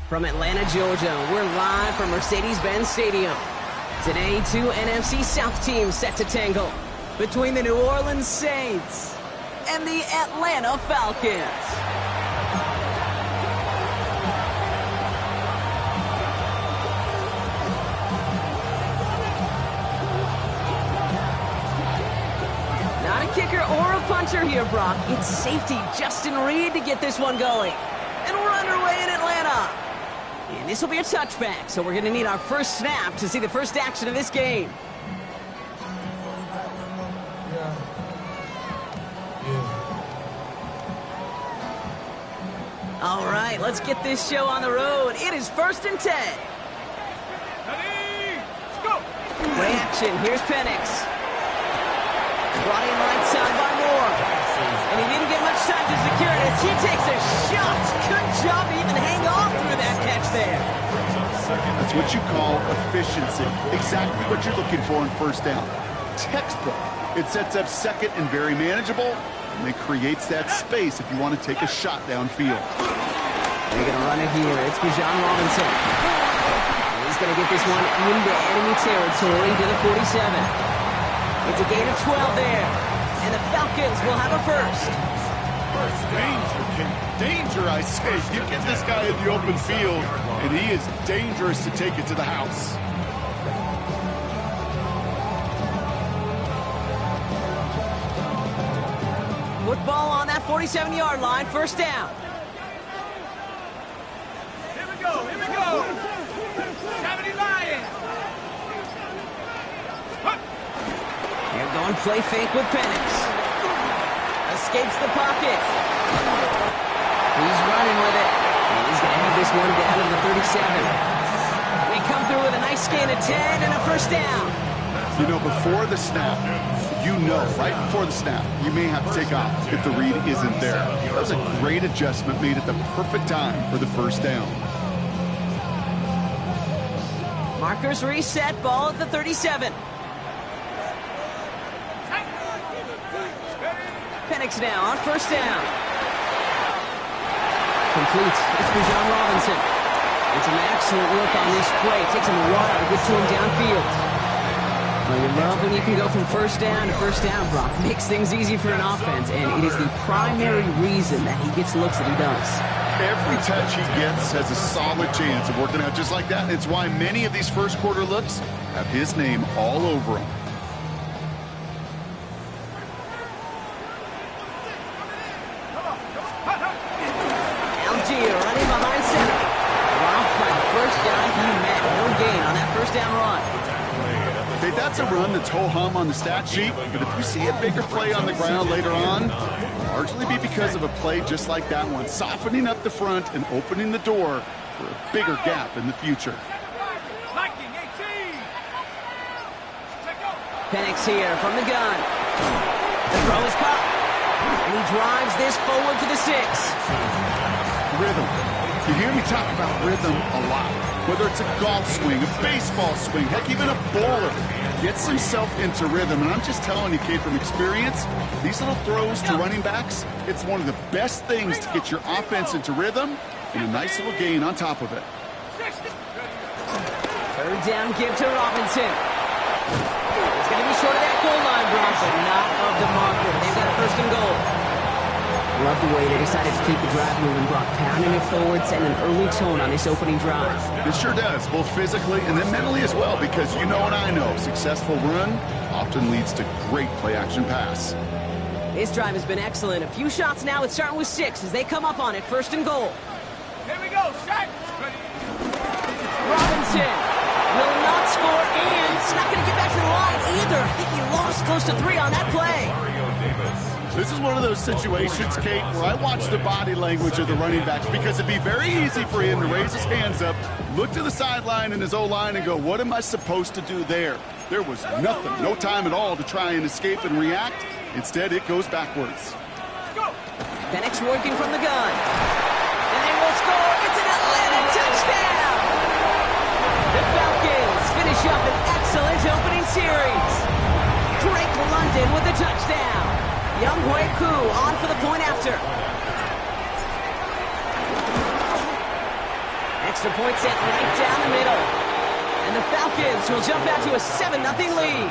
From Atlanta, Georgia, we're live from Mercedes-Benz Stadium. Today, two NFC South teams set to tangle between the New Orleans Saints and the Atlanta Falcons. Not a kicker or a puncher here, Brock. It's safety Justin Reed to get this one going. And we're underway in Atlanta. And this will be a touchback, so we're going to need our first snap to see the first action of this game. All right, let's get this show on the road. It is 1st and 10. Ready, let's go. Play action. Here's Penix. Brought in right side by Moore. And he didn't get much time to secure it as he takes a shot. Good job to even hang on through that catch there. That's what you call efficiency. Exactly what you're looking for in first down. Textbook. It sets up second and very manageable, and it creates that space if you want to take a shot downfield. They're going to run it here. It's Bijan Robinson. And he's going to get this one into enemy territory to the 47. It's a gain of 12 there. And the Falcons will have a first. Danger, King. Danger, I say. You get this guy in the open field, and he is dangerous to take it to the house. Football on that 47-yard line. First down. Here we go, here we go. 70 Lions. They're going play fake with Penix. Escapes the pocket. He's running with it. And he's going to have this one down to the 37. We come through with a nice gain of 10 and a first down. You know, before the snap, right before the snap, you may have to take off if the read isn't there. That was a great adjustment made at the perfect time for the first down. Markers reset, ball at the 37. Penix now on first down. Complete. It's Bijan Robinson. It's an excellent look on this play. It takes him a while to get to him downfield. Well, you love when you can go from first down to first down, Brock. Makes things easy for an offense, and it is the primary reason that he gets looks that he does. Every touch he gets has a solid chance of working out just like that. It's why many of these first quarter looks have his name all over them. Algier running behind center. Robbed by the first down he met. No gain on that first down run. Okay, that's a run that's ho-hum on the stat sheet, but if you see a bigger play on the ground later on, largely be because of a play just like that one, softening up the front and opening the door for a bigger gap in the future. Penix here from the gun. The throw is caught. And he drives this forward to the 6. Rhythm. You hear me talk about rhythm a lot. Whether it's a golf swing, a baseball swing, heck, even a bowler gets himself into rhythm. And I'm just telling you, kid, from experience, these little throws to running backs, it's one of the best things to get your offense into rhythm and a nice little gain on top of it. Third down give to Robinson. It's going to be short of that goal line, Brock, but not of the marker. They've got a first and goal. Love the way they decided to keep the drive moving, Brock. Pounding it forward, setting an early tone on this opening drive. It sure does, both physically and then mentally as well, because you know and I know, successful run often leads to great play-action pass. This drive has been excellent. A few shots now. It's starting with 6 as they come up on it. First and goal. Here we go, set. Robinson will not score, and he's not going to get back to the line either. I think he lost close to 3 on that play. This is one of those situations, Kate, where I watch the body language of the running backs because it'd be very easy for him to raise his hands up, look to the sideline in his O-line and go, what am I supposed to do there? There was nothing, no time at all to try and escape and react. Instead, it goes backwards. Penix working from the gun. And they will score. It's an Atlanta touchdown. The Falcons finish up an excellent opening series. Drake London with the touchdown. Young Ku on for the point after. Extra point sent right down the middle. And the Falcons will jump out to a 7-0 lead.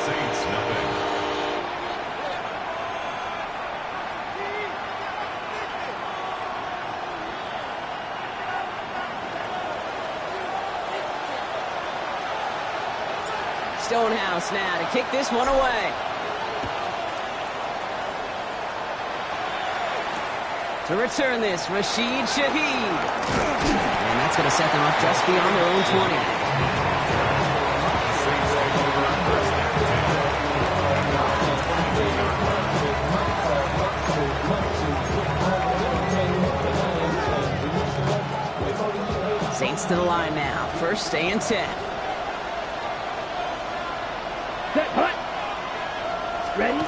Saints nothing. Stonehouse now to kick this one away. To return this, Rashid Shaheed. And that's going to set them up just beyond their own 20. Saints to the line now. First and 10. Ready?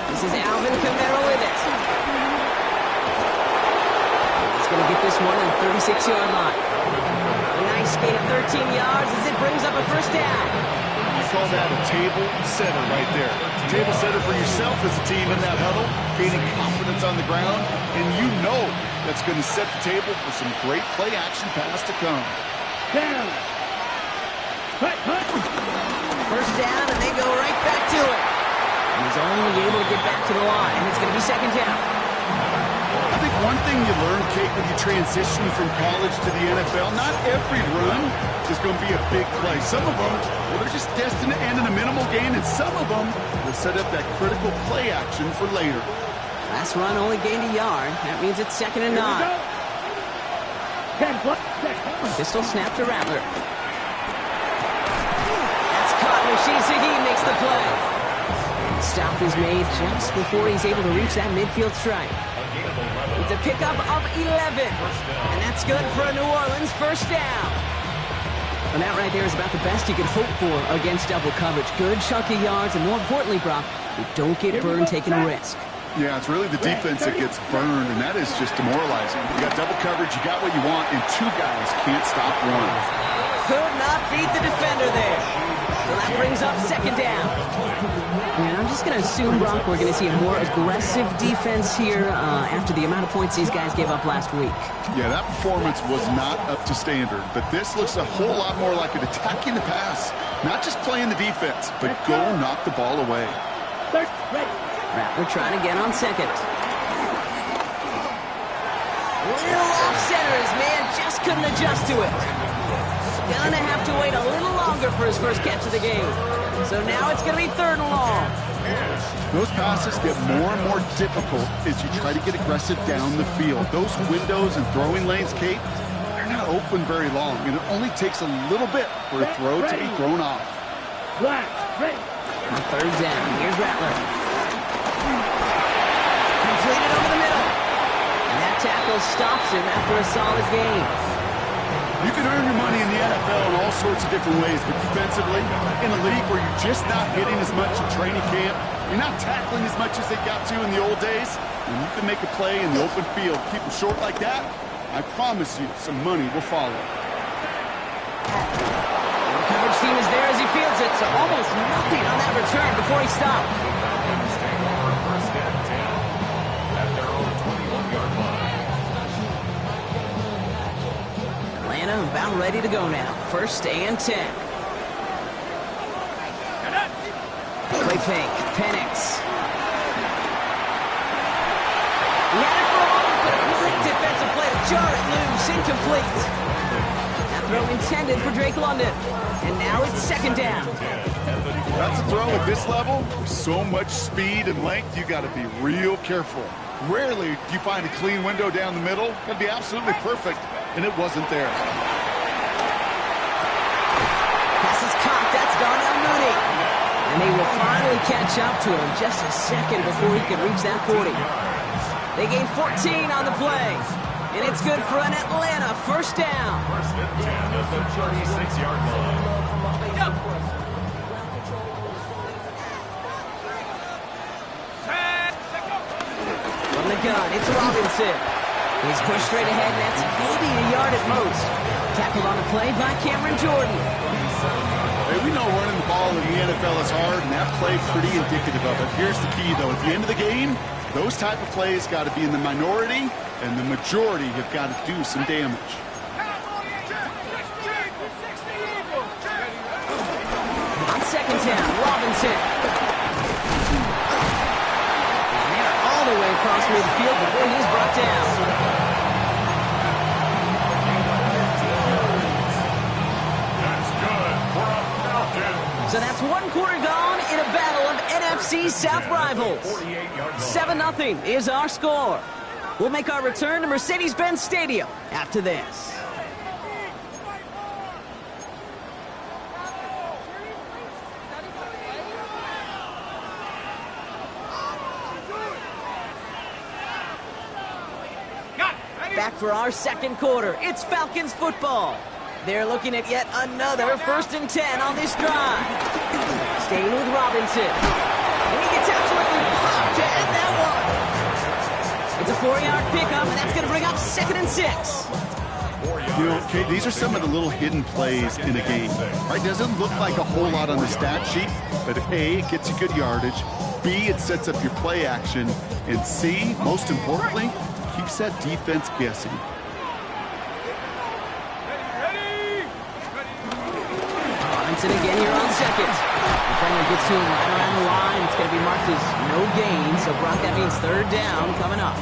This is Alvin Kamara with it. He's going to get this one on the 36-yard line. A nice gain of 13 yards as it brings up a first down. I call that a table setter right there. Table setter for yourself as a team in that huddle, gaining confidence on the ground, and you know that's going to set the table for some great play-action pass to come. Down. First down, and they go right back to it. And he's only able to get back to the line. It's going to be second down. I think one thing you learn, Kate, when you transition from college to the NFL, not every run is going to be a big play. Some of them, well, they're just destined to end in a minimal gain, and some of them will set up that critical play action for later. Last run only gained a yard. That means it's second and 9. Pistol snap to Rattler. That's caught. Rashid Shaheed makes the play. And the stop is made just before he's able to reach that midfield strike. It's a pickup of 11. And that's good for a New Orleans first down. And that right there is about the best you could hope for against double coverage. Good chunky yards, and more importantly, Brock, you don't get burned taking a risk. Yeah, it's really the defense that gets burned, and that is just demoralizing. You got double coverage, you got what you want, and two guys can't stop one. Could not beat the defender there. So that brings up second down. And I'm just going to assume, Brock, we're going to see a more aggressive defense here after the amount of points these guys gave up last week. Yeah, that performance was not up to standard, but this looks a whole lot more like it attacking the pass. Not just playing the defense, but go knock the ball away. Rattler trying to get on second. Little off center. His man just couldn't adjust to it. Gonna have to wait a little longer for his first catch of the game. So now it's gonna be third and long. Those passes get more and more difficult as you try to get aggressive down the field. Those windows and throwing lanes, Kate, they're not open very long, and it only takes a little bit for a throw to be thrown off. On third down, here's Rattler. Completed over the middle. And that tackle stops him after a solid gain. You can earn your money in the NFL in all sorts of different ways, but defensively, in a league where you're just not hitting as much in training camp, you're not tackling as much as they got to in the old days, and you can make a play in the open field, keep them short like that, I promise you some money will follow. The coverage team is there as he fields it, so almost nothing on that return before he stopped. Atlanta about ready to go now. First and 10. Play fake. Penix. He had it for a moment, but a great defensive play to jar it loose. Incomplete. That throw intended for Drake London. And now it's second down. That's a throw at this level. With so much speed and length, you got to be real careful. Rarely do you find a clean window down the middle. That'd be absolutely perfect, and it wasn't there. Pass is caught. That's Darnell Mooney. And they will finally catch up to him just a second before he could reach that 40. They gain 14 on the play. And it's good for an Atlanta first down. First and 10 at the 36-yard line. From the gun, it's Robinson. He's pushed straight ahead, and that's maybe a yard at most. Tackled on the play by Cameron Jordan. Hey, we know running the ball in the NFL is hard, and that play pretty indicative of it. Here's the key, though. At the end of the game, those type of plays got to be in the minority, and the majority have got to do some damage. down. Robinson. And they're all the way across midfield before he's brought down. That's good for a Falcon. So that's 1 quarter gone in a battle of NFC South rivals. 7-0 is our score. We'll make our return to Mercedes-Benz Stadium after this. Back for our second quarter. It's Falcons football. They're looking at yet another 1st and 10 on this drive. Staying with Robinson. And he gets absolutely popped to end that one. It's a 4-yard pickup, and that's going to bring up 2nd and 6. You know, Kate, these are some of the little hidden plays in a game. Right? Doesn't look like a whole lot on the stat sheet, but A, it gets you good yardage. B, it sets up your play action. And C, most importantly, keeps that defense guessing. Robinson again here on 2nd. Defender gets to him right around the line. It's going to be marked as no gain. So, Brock, that means 3rd down coming up.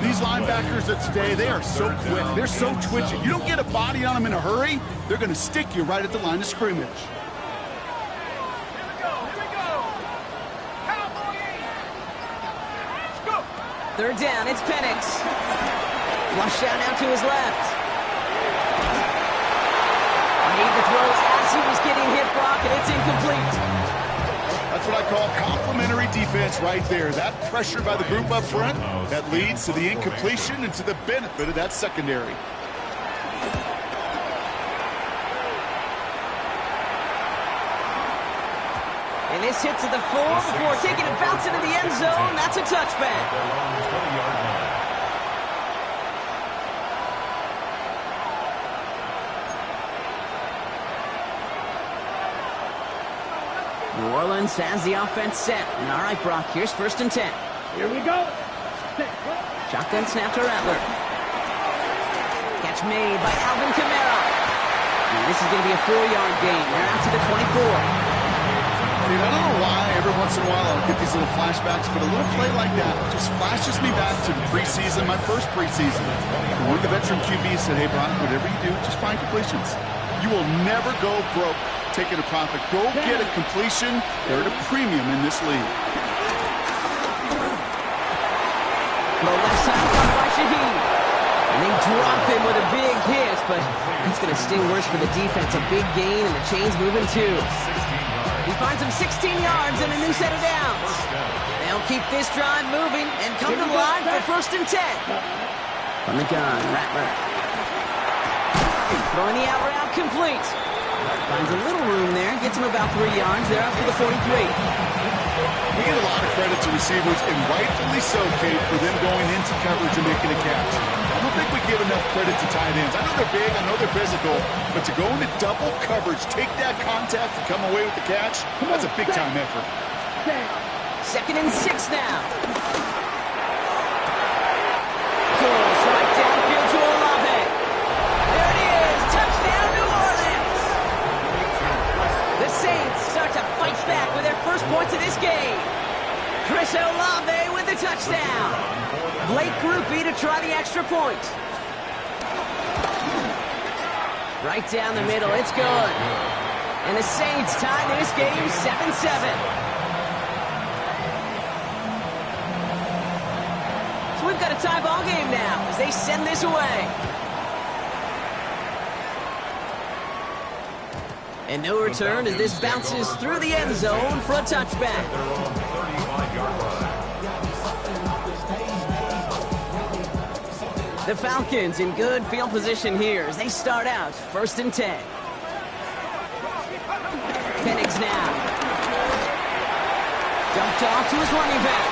These linebackers of today, they are so quick. They're so twitchy. You don't get a body on them in a hurry, they're going to stick you right at the line of scrimmage. Third down, it's Penix. Flush down now to his left. Made the throw as he was getting hit, Brock, and it's incomplete. That's what I call complementary defense right there. That pressure by the group up front, that leads to the incompletion and to the benefit of that secondary. And this hits at the 4 before taking a bounce into the end zone. That's a touchback. New Orleans has the offense set. And all right, Brock, here's 1st and 10. Here we go. Shotgun snap to Rattler. Catch made by Alvin Kamara. And this is going to be a 4-yard gain. They're out to the 24. Dude, I don't know why every once in a while I'll get these little flashbacks, but a little play like that just flashes me back to the preseason, my first preseason. One of the veteran QBs said, hey, Brock, whatever you do, just find completions. You will never go broke taking a profit. Go get a completion. They're at a premium in this league. The left side caught by Shaheed. And they drop him with a big hit, but it's going to sting worse for the defense. A big gain, and the chain's moving too. He finds him 16 yards and a new set of downs. They'll keep this drive moving and come to the line for 1st and 10. From the gun, Rattler. Throwing the out route complete. Finds a little room there, gets him about 3 yards. They're up to the 43. We get a lot of credit to receivers, and rightfully so, Kate, for them going into coverage and making a catch. I don't think we give enough credit to tight ends. I know they're big, I know they're physical, but to go into double coverage, take that contact and come away with the catch, that's a big-time effort. 2nd and 6 now. Goes right downfield to Olave. There it is. Touchdown, New Orleans. The Saints start to fight back with their first points of this game. Chris Olave with the touchdown. Blake Grupe to try the extra point. Right down the middle. It's good. And the Saints tie this game 7-7. So we've got a tie ball game now as they send this away. And no return as this bounces through the end zone for a touchback. The Falcons in good field position here as they start out 1st and 10. Penix now. Dumped off to his running back.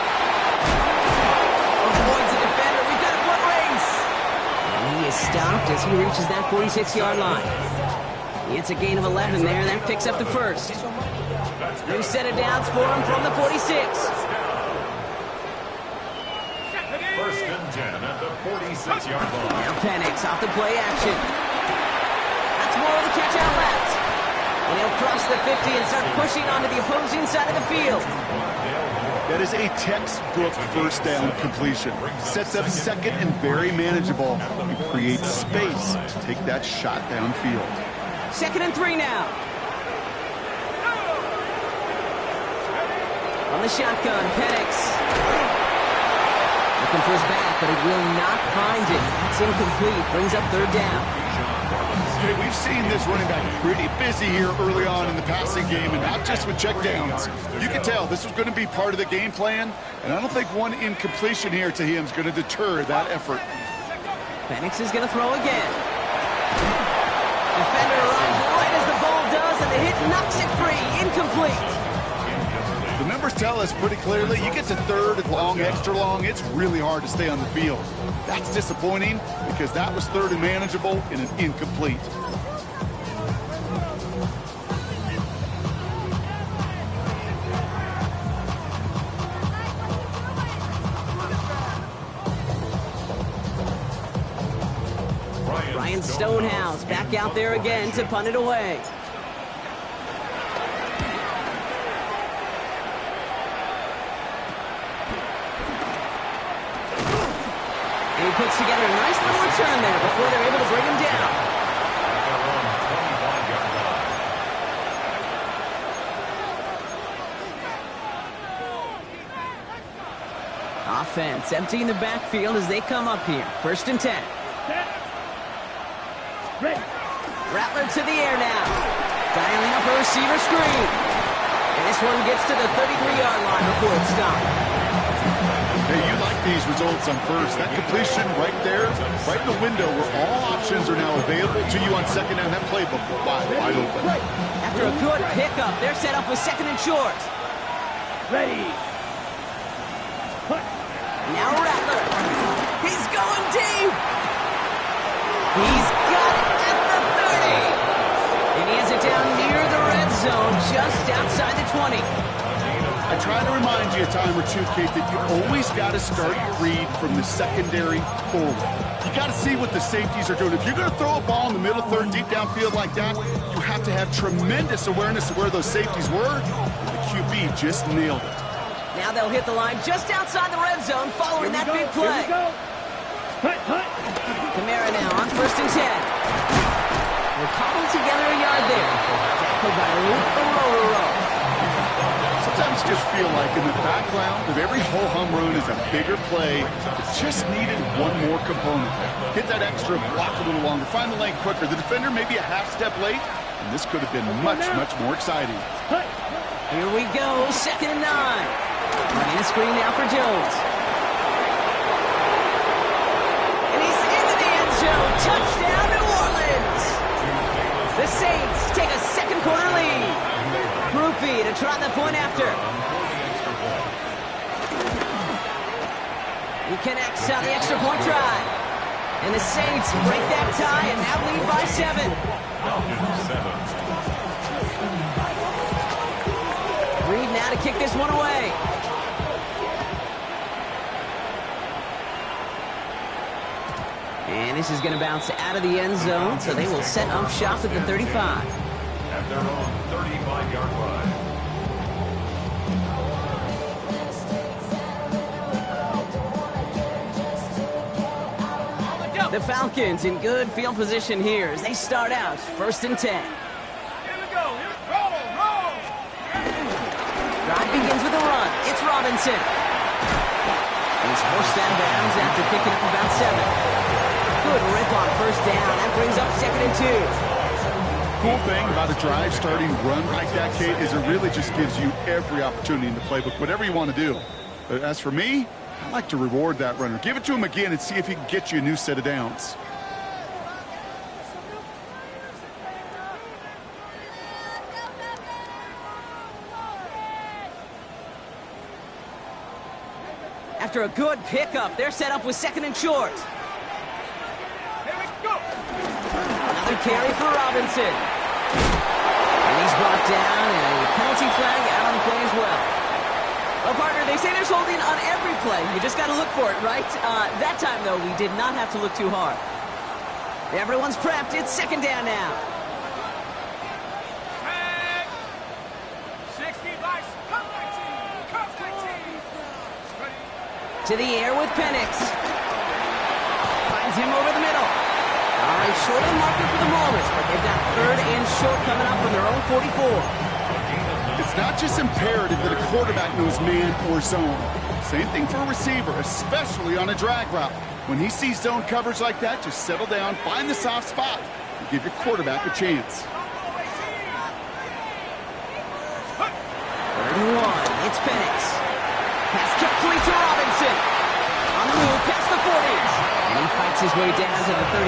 Avoids the defender. We've got a foot race. And he is stopped as he reaches that 46-yard line. It's a gain of 11 there. That picks up the first. New set of downs for him from the 46. 1st and 10 at the 46-yard line. Now Penix off the play action. That's more of the catch out left. And he'll cross the 50 and start pushing onto the opposing side of the field. That is a textbook first down completion. Sets up second and very manageable and creates space to take that shot downfield. 2nd and 3 now. On the shotgun, Penix. Looking for his back, but it will not find it. That's incomplete. Brings up 3rd down. Okay, we've seen this running back pretty busy here early on in the passing game, and not just with checkdowns. You can tell this was going to be part of the game plan, and I don't think one incompletion here to him is going to deter that effort. Penix is going to throw again. Defender arrives right as the ball does, and the hit knocks it free. Incomplete. The numbers tell us pretty clearly, you get to 3rd and long, extra long, it's really hard to stay on the field. That's disappointing because that was 3rd and manageable in an incomplete. Ryan Stonehouse back out there again to punt it away. And he puts together a nice little return there before they're able to bring him down. Offense emptying the backfield as they come up here. 1st and 10. Rattler to the air now. Dialing up a receiver screen. And this one gets to the 33-yard line before it's stopped. Hey, you like these results on first. That completion right there, right in the window where all options are now available to you on 2nd down. That playbook wide open. After a good pickup, they're set up with 2nd and short. Ready. Now Rattler. He's going deep. He's got it at the 30. And he has it down near the red zone, just outside the 20. I try to remind you a time or two, Kate, that you always got to start your read from the secondary forward. You got to see what the safeties are doing. If you're going to throw a ball in the middle third, deep downfield like that, you have to have tremendous awareness of where those safeties were. And the QB just nailed it. Now they'll hit the line just outside the red zone following that big play. Kamara now on 1st and 10. We're cobbled together a yard there. Tackled by Roll. Sometimes you just feel like in the background of every ho-hum run is a bigger play. It just needed one more component. Hit that extra, block a little longer, find the lane quicker. The defender may be a half step late, and this could have been much more exciting. Here we go, 2nd and 9. Running a screen now for Jones. And he's into the end zone. Touchdown, New Orleans. The Saints take a second quarter lead. Groupie to try the point after. He connects on the extra point try. And the Saints break that tie and now lead by 7. Reed now to kick this one away. And this is going to bounce out of the end zone, so they will set up shop at the 35. At their own 35-yard line. The Falcons in good field position here as they start out 1st and 10. Here we go. Roll. Drive begins with a run. It's Robinson. He's forced out of bounds after picking up about 7. Good rip on 1st down. That brings up 2nd and 2. Cool thing about a drive starting run like that, Kate, is it really just gives you every opportunity in the playbook, whatever you want to do. But as for me, I like to reward that runner. Give it to him again and see if he can get you a new set of downs. After a good pickup, they're set up with 2nd and short. Here we go. Another carry for Robinson. And he's brought down, and a penalty flag out on the play as well. Well, partner, they say there's holding on every play. You just got to look for it, right? That time, though, we did not have to look too hard. Everyone's prepped. It's 2nd down now. To the air with Penix. Finds him over the middle. All right, short of the marker for the Maulers, but they've got third and short coming up from their own 44. It's not just imperative that a quarterback knows man or zone. Same thing for a receiver, especially on a drag route. When he sees zone coverage like that, just settle down, find the soft spot, and give your quarterback a chance. 31, it's Penix. Pass complete to Robinson. On the move, past the 40. And he fights his way down to the 35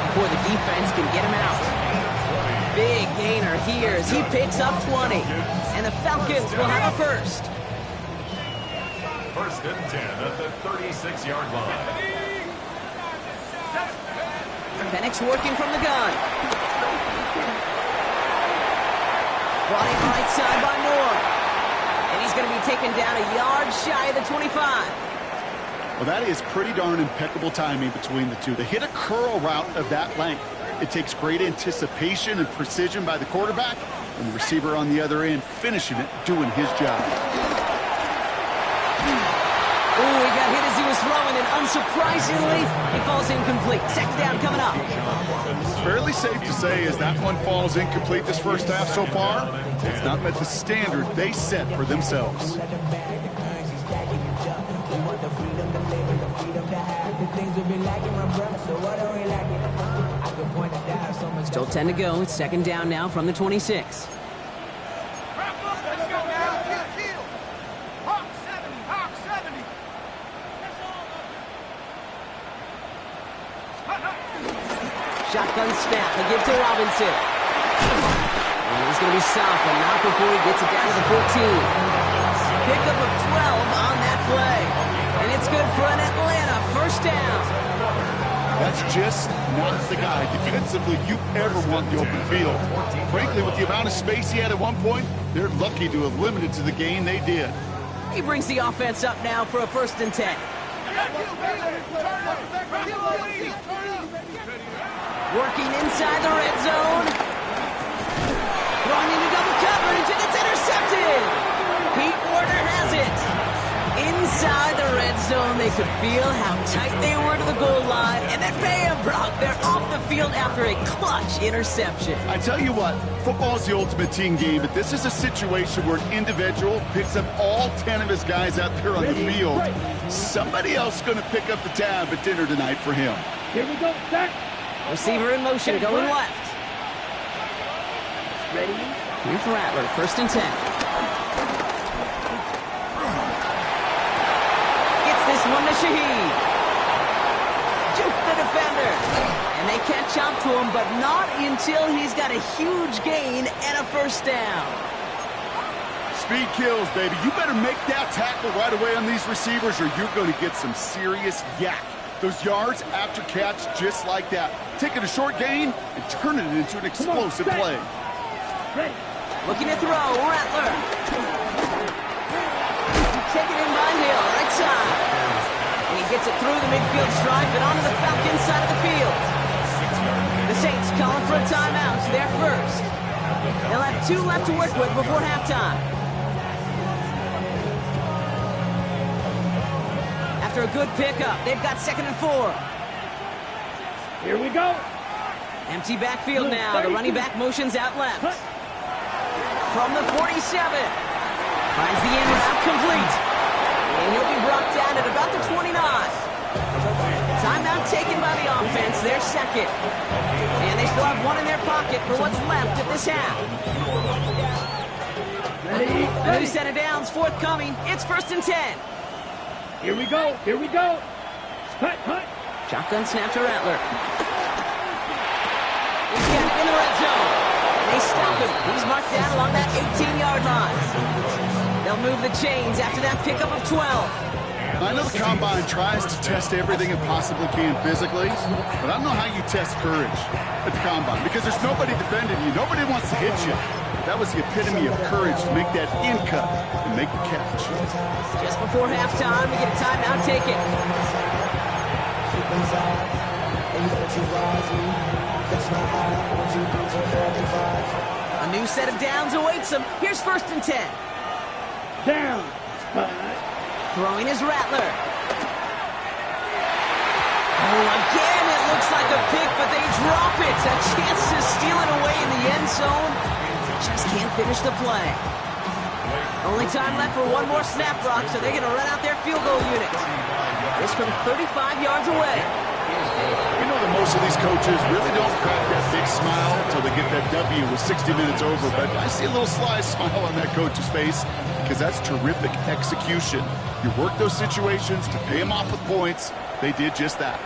before the defense can get him out. Big gainer here as he picks up 20. And the Falcons will have a first. First and 10 at the 36-yard line. Penix working from the gun. Brought in right side by Moore. And he's going to be taken down a yard shy of the 25. Well, that is pretty darn impeccable timing between the two. To hit a curl route of that length, it takes great anticipation and precision by the quarterback, and the receiver on the other end finishing it, doing his job. Oh, he got hit as he was throwing, and unsurprisingly, he falls incomplete. Second down coming up. Fairly safe to say as that one falls incomplete this first half so far, it's not met the standard they set for themselves. Still 10 to go. It's second down now from the 26. Let's go now. Hawk 70, Hawk 70. Shotgun snap. They give to Robinson. And he's going to be stopped, but not before he gets it down to the 14. Pickup of 12 on that play. And it's good for an Atlanta first down. That's just not the guy defensively you ever want the open field. Frankly, with the amount of space he had at one point, they're lucky to have limited to the gain they did. He brings the offense up now for a first and 10. Working inside the red zone. Throwing into double coverage, and it's intercepted. Pete Warner has it. Inside the red zone, they could feel how tight they were to the goal line, and then bam, Brock, they're off the field after a clutch interception. I tell you what, football is the ultimate team game, but this is a situation where an individual picks up all 10 of his guys out there on the field. Somebody else is going to pick up the tab at dinner tonight for him. Here we go, set. Receiver in motion, going left. Ready? Here's Rattler, first and 10. This one to Shaheed. Juke the defender. And they catch up to him, but not until he's got a huge gain and a first down. Speed kills, baby. You better make that tackle right away on these receivers or you're going to get some serious yak. Those yards after catch just like that. Taking a short gain and turning it into an explosive play. Ready. Looking to throw, Rattler. Taken in by Hill, right side. And he gets it through the midfield stripe and onto the Falcons side of the field. The Saints calling for a timeout. They're first. They'll have 2 left to work with before halftime. After a good pickup, they've got second and 4. Here we go. Empty backfield now. The running back motions out left. From the 47. Finds the in route complete. And he'll be brought down at about the 29. Timeout taken by the offense, their second. And they still have one in their pocket for what's left of this half. Ready. A new set of downs forthcoming. It's first and 10. Here we go. Here we go. Hut, hut. Shotgun snap to Rattler. He's got it in the red zone. And they stop him. He's marked down along that 18-yard line. They'll move the chains after that pickup of 12. I know the Combine tries to test everything it possibly can physically, but I don't know how you test courage at the Combine because there's nobody defending you. Nobody wants to hit you. That was the epitome of courage to make that in cut and make the catch. Just before halftime, we get a timeout taken. A new set of downs awaits them. Here's first and 10. Down. Throwing is Rattler. Oh, again, it looks like a pick, but they drop it. A chance to steal it away in the end zone. Just can't finish the play. Only time left for one more snap, Brock, so they're going to run out their field goal unit. This from 35 yards away. You know that most of these coaches really don't crack that big smile until they get that W with 60 minutes over, but I see a little sly smile on that coach's face because that's terrific execution. You work those situations to pay them off with points. They did just that.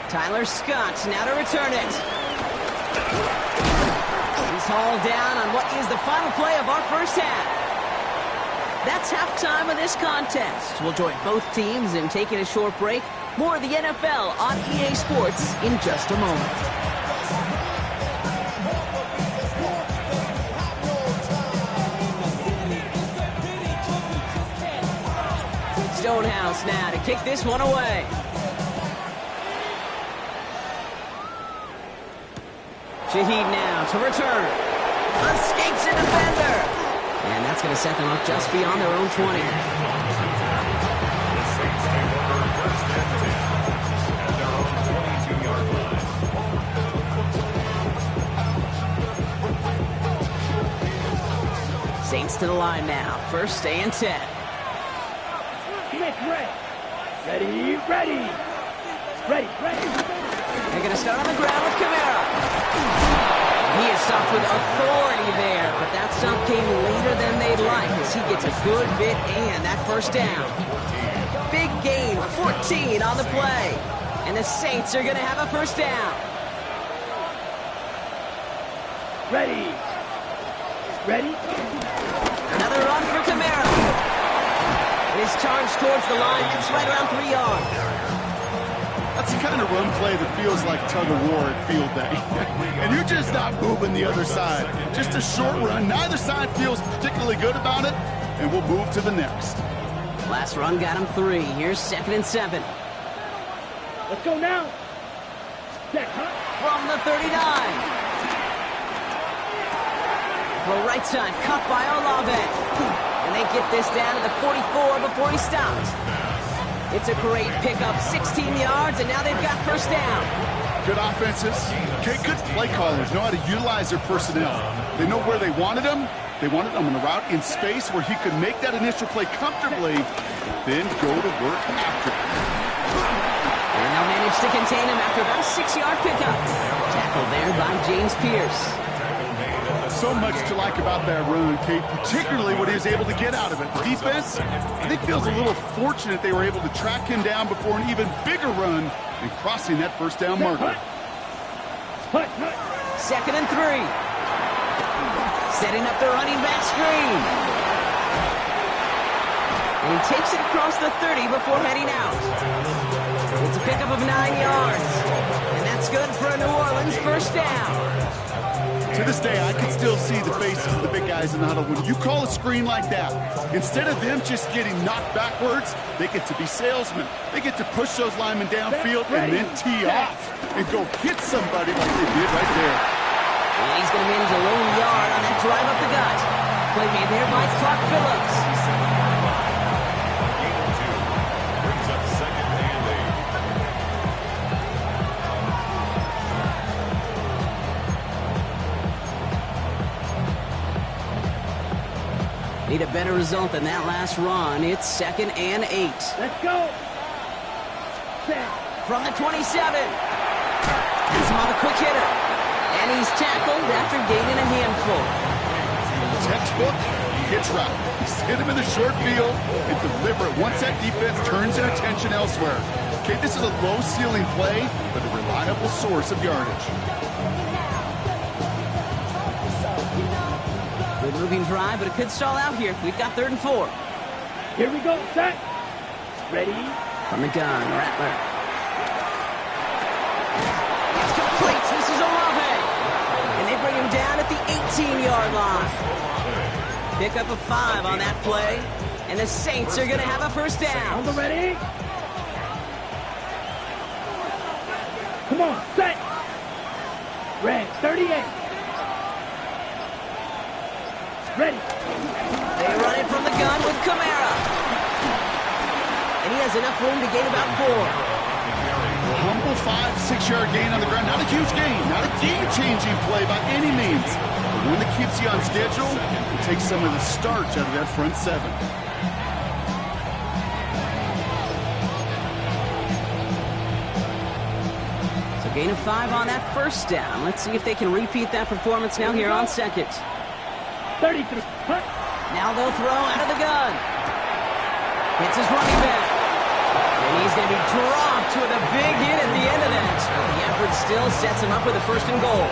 Tyler Scott now to return it. He's hauled down on what is the final play of our first half. That's halftime of this contest. We'll join both teams in taking a short break. More of the NFL on EA Sports in just a moment. Stonehouse now to kick this one away. Shaheed now to return. Escapes a defender. And that's going to set them up just beyond their own 20. The Saints take over first and 10 at their own 22-yard line. Saints to the line now. First and 10. Smith, ready. Ready. They're going to start on the ground with Kamara. He is stopped with authority there, but that stop came later than they'd like as he gets a good bit and that first down. Big gain, 14 on the play. And the Saints are going to have a first down. Ready. Another run for Kamara. His charge towards the line, it's right around 3 yards. That's the kind of run play that feels like tug-of-war at field day. And you're just not moving the other side. Just a short run. Neither side feels particularly good about it, and we'll move to the next. Last run got him 3. Here's 2nd and 7. Let's go now. Set, From the 39. For right side, cut by Olave. And they get this down to the 44 before he stops. It's a great pickup, 16 yards, and now they've got first down. Good offenses. Okay, good play callers know how to utilize their personnel. They know where they wanted him. They wanted him on a route in space where he could make that initial play comfortably, then go to work after. And they'll manage to contain him after about a 6-yard pickup. Tackled there by James Pierce. So much to like about that run, Kate, particularly what he was able to get out of it. The defense, I think, feels a little fortunate they were able to track him down before an even bigger run and crossing that first down marker. 2nd and 3. Setting up the running back screen. And he takes it across the 30 before heading out. It's a pickup of 9 yards. And that's good for a New Orleans first down. To this day, I can still see the faces of the big guys in the huddle. When you call a screen like that, instead of them just getting knocked backwards, they get to be salesmen. They get to push those linemen downfield and then tee off and go hit somebody like they did right there. And he's going to manage a lone yard on that drive up the gut. Play made there by Clark Phillips. Brings up 2nd and 8. Need a better result than that last run. It's 2nd and 8. Let's go. Set. From the 27. He's on a quick hitter. And he's tackled after gaining a handful. Textbook hitch route. Just hit him in the short field and deliver it once that defense turns their attention elsewhere. Okay, this is a low-ceiling play, but a reliable source of yardage. Good moving drive, but it could stall out here. We've got 3rd and 4. Here we go. Set. Ready. From the gun, Rattler. It's complete. This is Olave. And they bring him down at the 18-yard line. Pickup of 5 on that play. And the Saints are going to have a first down. On the ready. Come on. Set. Red. 38. Ready. They run it from the gun with Kamara. And he has has enough room to gain about 4. A humble 5-6-yard gain on the ground. Not a huge gain, not a game-changing play by any means. But one that keeps you on schedule and takes some of the starch out of that front 7. So gain of 5 on that first down. Let's see if they can repeat that performance now here on second. 33. Hunt. Now they'll throw out of the gun. Hits his running back. And he's going to be dropped with a big hit at the end of that. The effort still sets him up with a 1st and goal.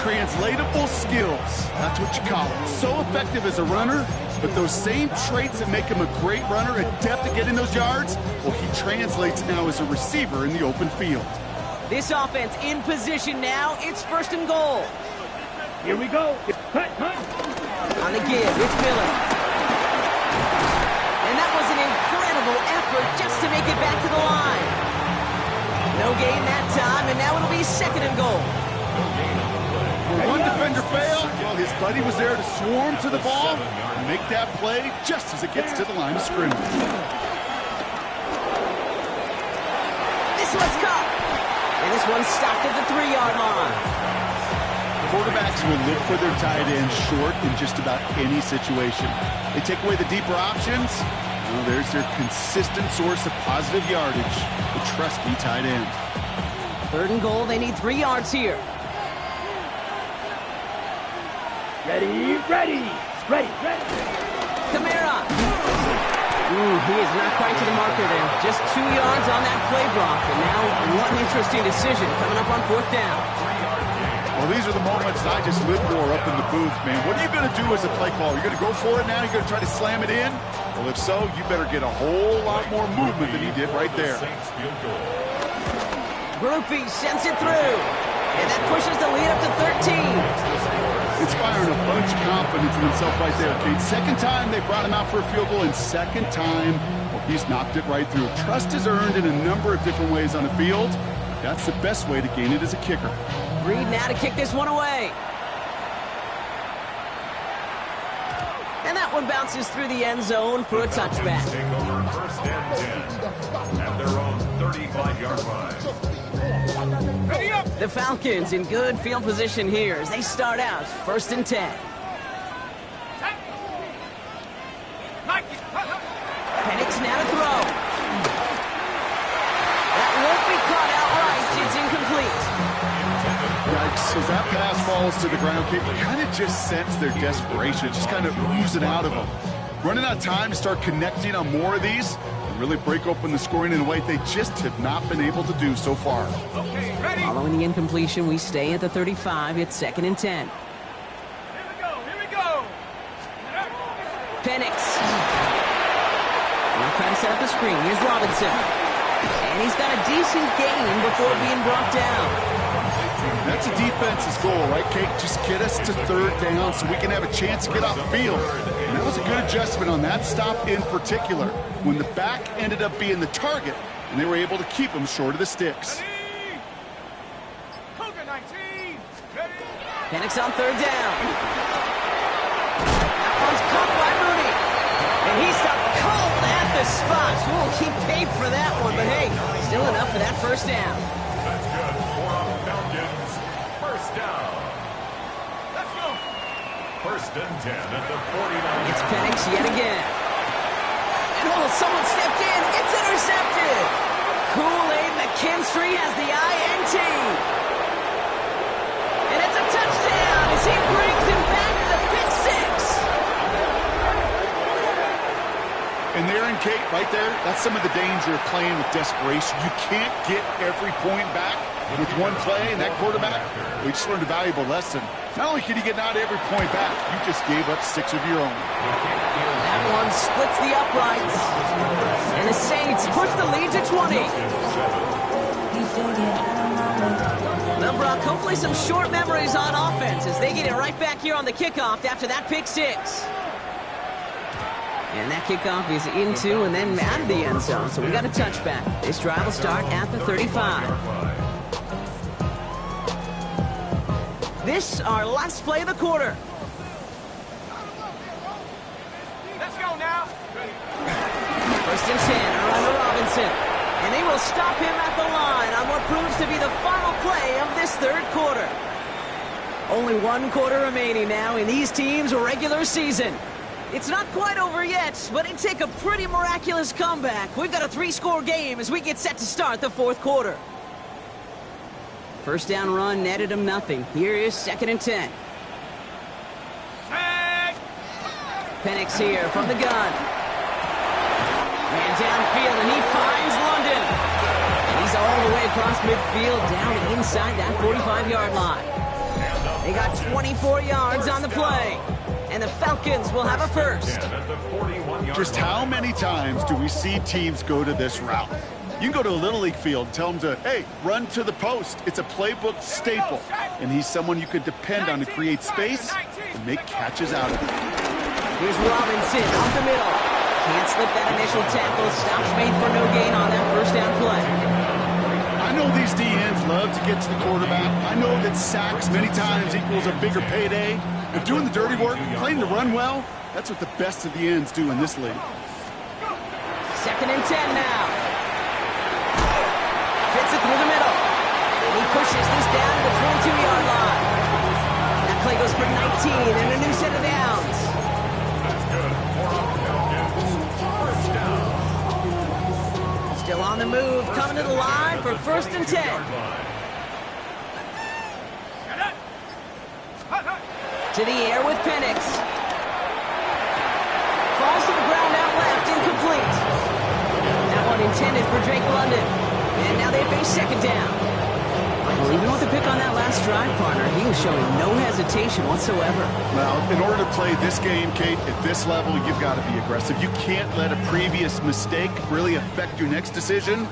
Translatable skills. That's what you call it. So effective as a runner, but those same traits that make him a great runner, adept at getting those yards, well, he translates now as a receiver in the open field. This offense in position now. It's 1st and goal. Here we go. Hunt. Hunt. On the give, it's Miller. And that was an incredible effort just to make it back to the line. No gain that time, and now it'll be 2nd and goal. Where one defender failed, well, his buddy was there to swarm to the ball and make that play just as it gets to the line of scrimmage. This one's caught. And this one's stopped at the 3-yard line. Quarterbacks will look for their tight end short in just about any situation. They take away the deeper options. Well, there's their consistent source of positive yardage, the trusty tight end. 3rd and goal, they need 3 yards here. Ready. Kamara. He is not quite to the marker there. Just 2 yards on that play block. And now one interesting decision coming up on 4th down. Well, these are the moments that I just live for up in the booth, man. What are you going to do as a play caller? You're going to go for it now? You're going to try to slam it in? Well, if so, you better get a whole lot more movement than he did right there. Groupie sends it through. And that pushes the lead up to 13. Inspiring a bunch of confidence in himself right there, Kate. 2nd time they brought him out for a field goal, and 2nd time, well, he's knocked it right through. Trust is earned in a number of different ways on the field. That's the best way to gain it as a kicker. Reed now to kick this one away. And that one bounces through the end zone for a touchback. Take over 1st and 10 at their own 35-yard line. Ready up! The Falcons in good field position here as they start out 1st and 10. Penix now to throw. That won't be caught outright. It's incomplete. Yikes, as that pass falls to the ground, Kate, you kind of just sense their desperation, just kind of oozing out of them. Running out of time to start connecting on more of these and really break open the scoring in a way they just have not been able to do so far. Okay, ready? Following the incompletion, we stay at the 35. It's 2nd and 10. Here we go! Penix. Now trying to set up the screen. Here's Robinson. And he's got a decent gain before being brought down. That's a defense's goal, right, Kate? Just get us to 3rd down so we can have a chance to get off the field. And that was a good adjustment on that stop in particular, when the back ended up being the target, and they were able to keep him short of the sticks. Ready? Cougar 19! Ready? Penix on 3rd down. That one's caught by Mooney. And he stopped cold at the spot. Ooh, he paid for that one, but hey, still enough for that 1st down. That's good for our Falcons. 1st down. Let's go! 1st and 10 at the 49. It's Penix yet again. And oh, someone stepped in. It's intercepted. Kool-Aid McKinstry has the INT. And it's a touchdown as he brings him back to the pick 6. And there in Kate, right there, that's some of the danger of playing with desperation. You can't get every point back with one play, and that quarterback, we just learned a valuable lesson. Not only can you get not every point back, you just gave up 6 of your own. That one splits the uprights. And the Saints push the lead to 20. Now, Brock, hopefully some short memories on offense as they get it right back here on the kickoff after that pick 6. And that kickoff is into and then out of the end zone. So we got a touchback. This drive will start at the 35. This, our last play of the quarter. Let's go now! 1st and 10. Our Robinson. And they will stop him at the line on what proves to be the final play of this third quarter. Only one quarter remaining now in these teams' regular season. It's not quite over yet, but it'd take a pretty miraculous comeback. We've got a 3-score game as we get set to start the fourth quarter. First down run netted him nothing. Here is 2nd and 10. Penix here from the gun. Man downfield, and he finds London. And he's all the way across midfield, down inside that 45-yard line. They got 24 yards on the play. And the Falcons will have a first. Just how many times do we see teams go to this route? You can go to a Little League field and tell them to, hey, run to the post. It's a playbook staple. And he's someone you could depend on to create space and make catches out of it. Here's Robinson up the middle. Can't slip that initial tackle. Stops made for no gain on that first down play. I know these D-ends love to get to the quarterback. I know that sacks many times equals a bigger payday. But doing the dirty work, playing to run well, that's what the best of the ends do in this league. 2nd and 10 now. Fits it through the middle. And he pushes this down to the 22-yard line. That play goes for 19 and a new set of downs. Still on the move, coming to the line for 1st and 10. To the air with Penix. Falls to the ground out left, incomplete. That one intended for Drake London. And now they face 2nd down. Well, even with the pick on that last drive, partner, he was showing no hesitation whatsoever. Well, in order to play this game, Kate, at this level, you've got to be aggressive. You can't let a previous mistake really affect your next decision.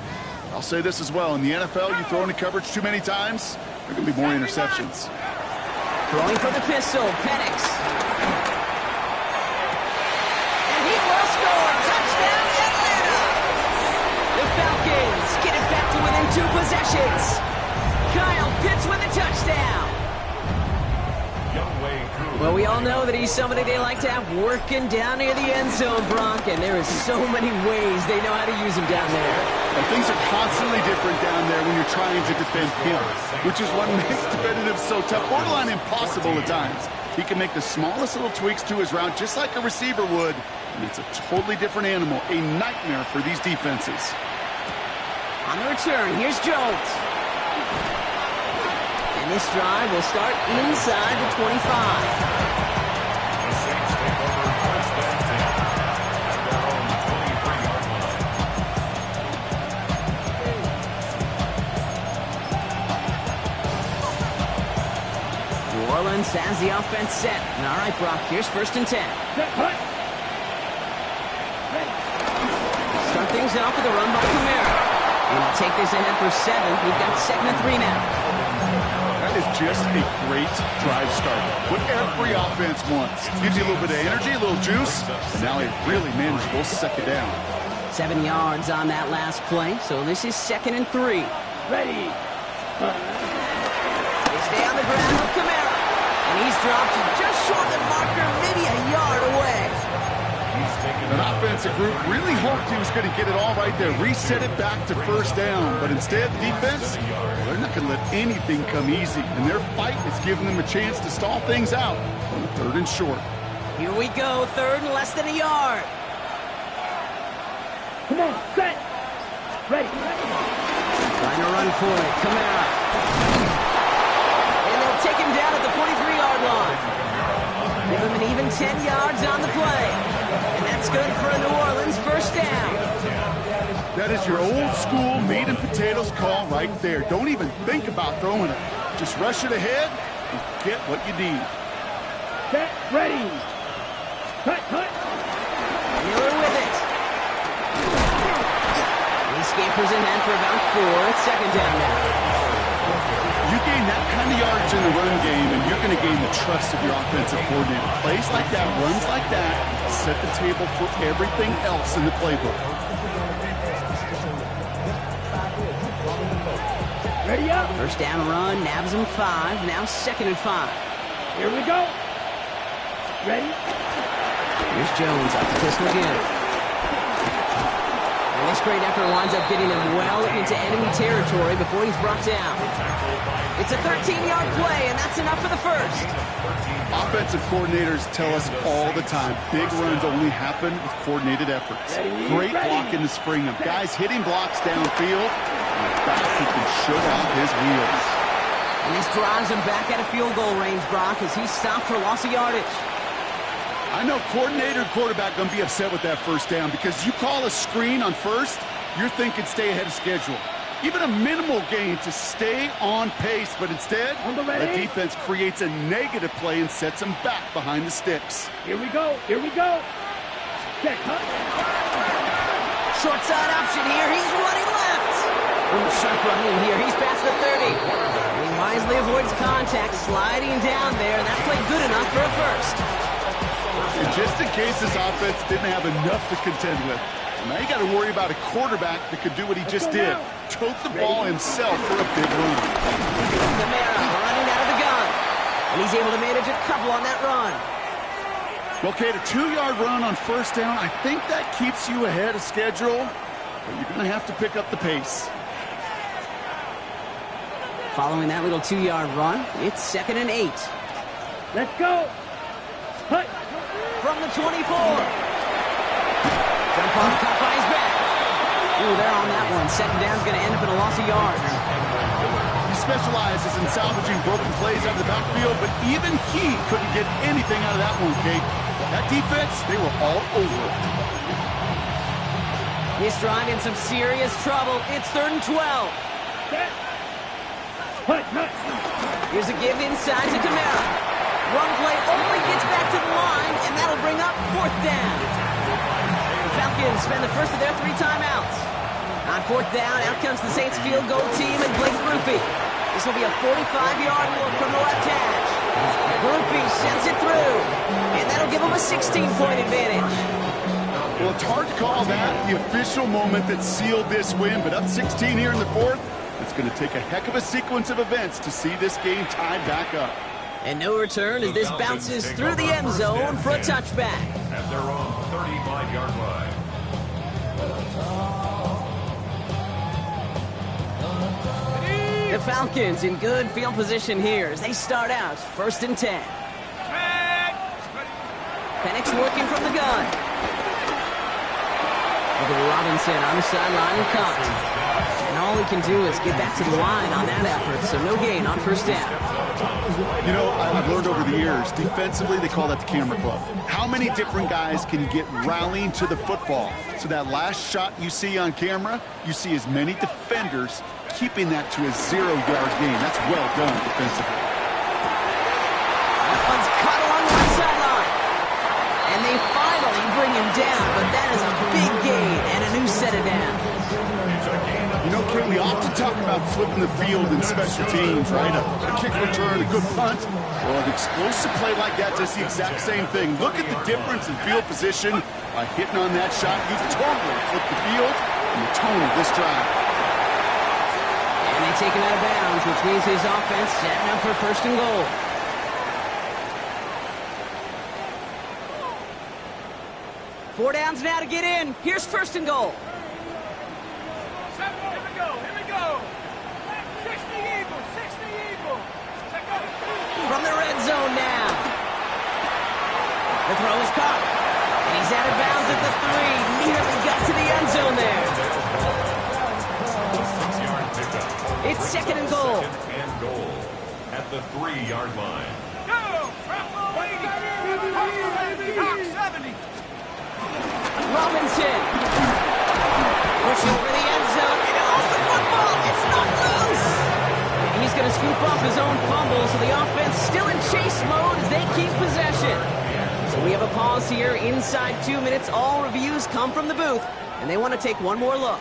I'll say this as well. In the NFL, you throw into coverage too many times, there are going to be more interceptions. Throwing for the pistol, Penix. And he will score. Touchdown, Atlanta! The Falcons get it back to within 2 possessions. Kyle Pitts with a touchdown. Well, we all know that he's somebody they like to have working down near the end zone, Bronk, and there is so many ways they know how to use him down there. And things are constantly different down there when you're trying to defend him, which is what makes defensive so tough, borderline impossible at times. He can make the smallest little tweaks to his route just like a receiver would, and it's a totally different animal, a nightmare for these defenses. On the return, here's Jones. And this drive will start inside the 25. New Orleans has the offense set. And all right, Brock, here's 1st and 10. Start things off with a run by Kamara. And he'll take this ahead for 7. We've got 2nd and 3 now. That is just a great drive start. What every offense wants. Gives you a little bit of energy, a little juice, and now a really manageable 2nd down. 7 yards on that last play, so this is 2nd and 3. Ready. They stay on the ground with Kamara. And he's dropped just short of the marker, maybe a yard away. An offensive group really hoped he was going to get it all right there, reset it back to 1st down, but instead, defense, they're not going to let anything come easy, and their fight is giving them a chance to stall things out on the 3rd and short. Here we go, 3rd and less than a yard. Come on, set. Ready. Trying to run for it, Kamara. And they'll take him down at the 43-yard line. Give him an even 10 yards on the play. And that's good for a New Orleans 1st down. That is your old school meat and potatoes call right there. Don't even think about throwing it. Just rush it ahead and get what you need. Set. Ready. Cut. Miller with it. He scampers ahead for about 4. It's 2nd down now. You gain that kind of yardage in the run game, and you're going to gain the trust of your offensive coordinator. Plays like that, runs like that, set the table for everything else in the playbook. Ready up. 1st down run, nabs him 5. Now 2nd and 5. Here we go. Ready. Here's Jones off the pistol again. And this great effort winds up getting him well into enemy territory before he's brought down. It's a 13-yard play, and that's enough for the first. Offensive coordinators tell us all the time, big runs only happen with coordinated efforts. Great block in the spring of guys hitting blocks downfield, and a back who can shut off his wheels. And this drives him back at a field goal range, Brock, as he's stopped for loss of yardage. I know coordinator and quarterback going to be upset with that first down because you call a screen on first, you're thinking stay ahead of schedule. Even a minimal gain to stay on pace, but instead, the defense creates a negative play and sets them back behind the sticks. Here we go. Here we go. Check, Short side option here. He's running left. Sharp running here. He's past the 30. He wisely avoids contact, sliding down there. That played good enough for a first. And just in case this offense didn't have enough to contend with, now you got to worry about a quarterback that could do what he just did. Tote the ball himself for a big run. Kamara running out of the gun. And he's able to manage a couple on that run. Well, Kate, a 2-yard run on first down, I think that keeps you ahead of schedule, but you're going to have to pick up the pace. Following that little 2-yard run, it's 2nd and 8. Let's go. Hut. From the 24. Jump on, caught by his back. Ooh, they're on that one. Second down's going to end up in a loss of yards. He specializes in salvaging broken plays out of the backfield, but even he couldn't get anything out of that one, Kate. That defense, they were all over it. This drive in some serious trouble. It's 3rd and 12. Here's a give inside to Kamara. Run play only gets back to the line, and that'll bring up 4th down. The Falcons spend the first of their 3 timeouts. On 4th down, out comes the Saints field goal team and Blake Grupe. This will be a 45-yard look from the left hash. Grupe sends it through, and that'll give him a 16-point advantage. Well, it's hard to call that the official moment that sealed this win, but up 16 here in the 4th, it's going to take a heck of a sequence of events to see this game tied back up. And no return as this bounces through the end zone for a touchback. At their own 35-yard line. The Falcons in good field position here as they start out 1st and 10. Penix working from the gun. Look at Robinson on the sideline and caught. And all he can do is get back to the line on that effort, so no gain on 1st down. You know, I've learned over the years, defensively, they call that the camera club. How many different guys can you get rallying to the football? So that last shot you see on camera, you see as many defenders keeping that to a 0-yard gain. That's well done defensively. That one's cut along the right sideline. And they finally bring him down, but that is a big gain and a new set of downs. You know, Ken, we often talk about flipping the field in special teams, right? A kick return, a good punt. Well, an explosive play like that does the exact same thing. Look at the difference in field position. By hitting on that shot, you've totally flipped the field and the tone of this drive. And they take him out of bounds, which means his offense setting up for 1st and goal. Four downs now to get in. Here's 1st and goal. From the red zone now. The throw is caught. And he's out of bounds at the 3. Nearly got to the end zone there. 6-yard pickup. It's 2nd and goal. 2nd and goal at the 3-yard line. Go! Triple 80! Top 70! Robinson. Pushing for the end zone. And off the football. It's not loose. And he's going to scoop up his own fumble, so the offense still in chase mode as they keep possession. So we have a pause here inside 2 minutes. All reviews come from the booth, and they want to take one more look.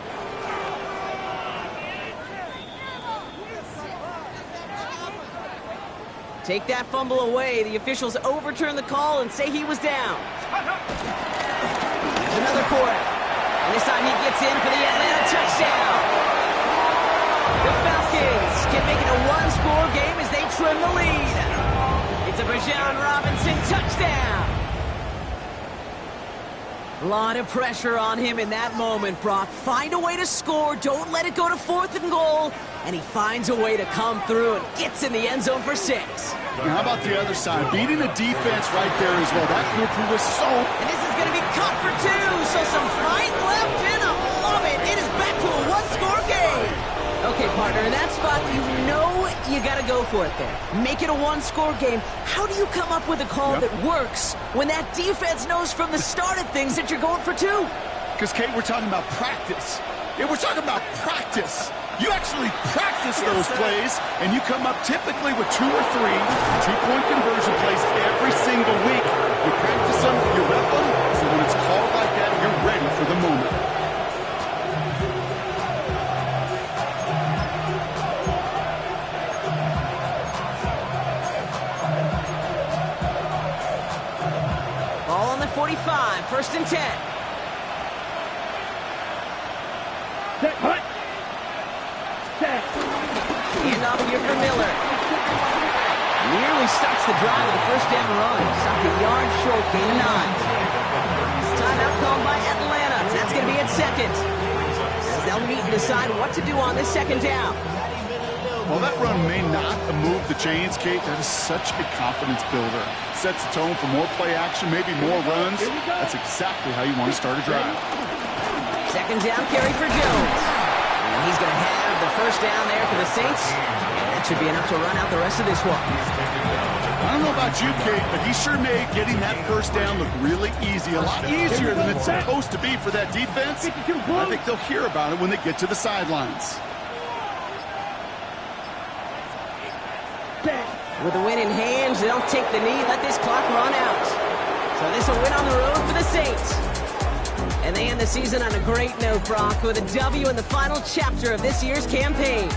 Take that fumble away. The officials overturn the call and say he was down. There's another for it. And this time he gets in for the Atlanta touchdown. The Falcons can make it a 1-score game as they trim the lead. It's a Bijan Robinson touchdown. A lot of pressure on him in that moment, Brock. Find a way to score. Don't let it go to 4th and goal. And he finds a way to come through and gets in the end zone for 6. Now, how about the other side? Beating the defense right there as well. That group who was so... And this is going to be cut for 2. So some fight left in him. Love it. It is back to a one-score game. Okay, partner, in that spot, you know you got to go for it there. Make it a one-score game. How do you come up with a call that works when that defense knows from the start of things that you're going for 2? Because, Kate, we're talking about practice. Yeah, we're talking about practice. You actually practice those plays, and you come up typically with 2 or 3 two-point conversion plays every single week. You practice them, you rep them, so when it's called like that, you're ready for the moment. Ball on the 45, 1st and 10. Set, hut. Set. Hand off here for Miller. Nearly starts the drive with a 1st down run. Stopped a yard short, gain of 9. Timeout called by Atlanta. That's going to be at 2nd. As they'll meet and decide what to do on this 2nd down. While that run may not move the chains, Kate, that is such a confidence builder. Sets the tone for more play action, maybe more runs. That's exactly how you want to start a drive. 2nd down carry for Jones. And he's going to have the 1st down there for the Saints. And that should be enough to run out the rest of this one. I don't know about you, Kate, but he sure made getting that 1st down look really easy. A lot easier than it's supposed to be for that defense. I think they'll hear about it when they get to the sidelines. With the win in hand, they don't take the knee, let this clock run out. So this will win on the road for the Saints. And they end the season on a great note, Brock, with a W in the final chapter of this year's campaign.